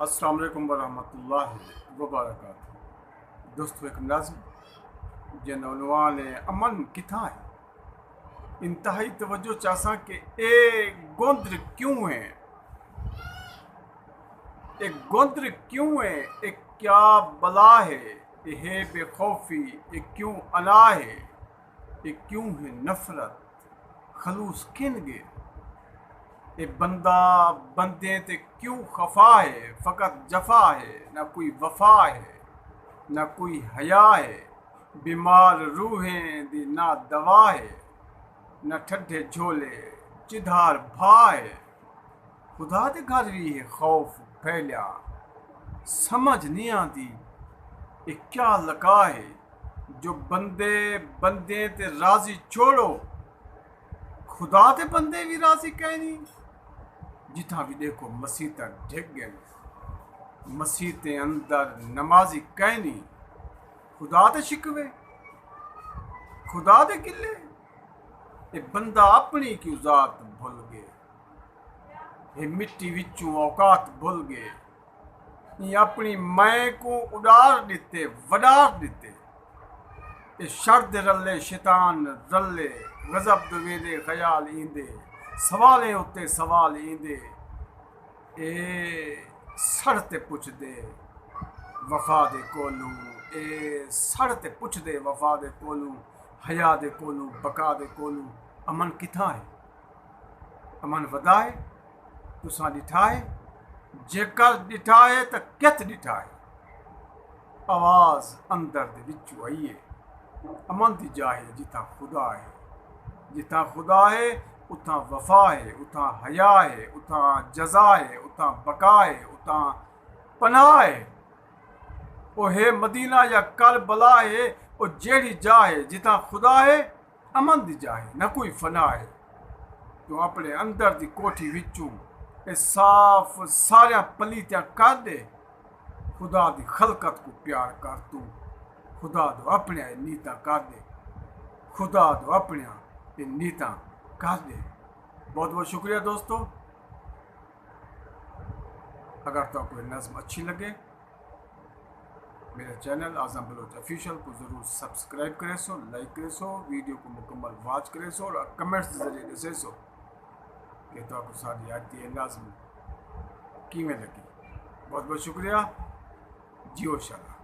السلام علیکم ورحمۃ اللہ وبرکاتہ۔ دوستو ایک نظم جن عنوان امن کتھا ہے، انتہائی توجہ چاہساں کہ اے گندر کیوں ہے، اے گندر کیوں ہے، اے کیا بلا ہے، اے بے خوفی، اے کیوں انا ہے، اے کیوں ہے نفرت، خلوص کن گے، اے بندہ بندے تے کیوں خفا ہے، فقط جفا ہے، نہ کوئی وفا ہے، نہ کوئی حیا ہے، بیمار روحیں دی نہ دوا ہے، نہ ٹھڈے جھولے چدھار بھا ہے، خدا دے گھر بھی ہے خوف پھیلیا، سمجھ نہیں آتی یہ کیا لکا ہے، جو بندے بندے تے راضی چھوڑو، خدا دے بندے بھی راضی کہنی، جتھاں بھی دیکھو مسیتاں ڈھک گئے، مسیتیں اندر نمازی کہنی، خدا دے شکوے، خدا دے گلے، اے بندہ اپنی کیوں ذات بھول گئے، اے مٹی وچوں اوقات بھول گئے، یہ اپنی میں کو اڈار دیتے وڈار دیتے، اے شرد رلے شیطان رلے، غضب دے ویلے خیال ایندے، سوالیں اتے سوال ایندے، اے سڑ تے پچھ دے وفا دے کولوں، اے سڑ تے پچھ دے وفا دے کولوں، حیا دے کولوں، بقا دے کولوں، امن کتھا ہے، امن ودا ہے، تساں ڈٹھا ہے، جے کر ڈٹھا ہے تا کت ڈٹھا ہے، آواز اندر دے وچوں آئیے، امن دی جا ہے جتھاں خدا ہے، جتھاں خدا ہے اتھاں وفا ہے، اتھاں حیا ہے، اتھاں جزا ہے، اتھاں بقا ہے، اتھاں پناہ ہے، او ہے مدینہ یا کربلا ہے، او جیڑی جا ہے جتھاں خدا ہے، امن دی جا ہے، نہ کوئی فنا ہے، تو اپنے اندر دی کوٹھی وچوں اے صاف سارا پلیتیاں کر دے، خدا دی خلقت کو پیار کر تو، خدا دو اپنے نیتاں کر دے، خدا دو اپنے نیتاں کر دے۔ بہت بہت شکریہ دوستو، اگر تو کوئی نظم اچھی لگے میرے چینل اعظم بلوچ آفیشیل کو ضرور سبسکرائب کرے سو، لائک کرے سو، ویڈیو کو مکمل واچ کرے سو اور کمنٹس ذریعے دسے سو کہ تو آپ کو ساری آتی ہے نظم کیویں لگی۔ بہت بہت شکریہ، جیو شاہ۔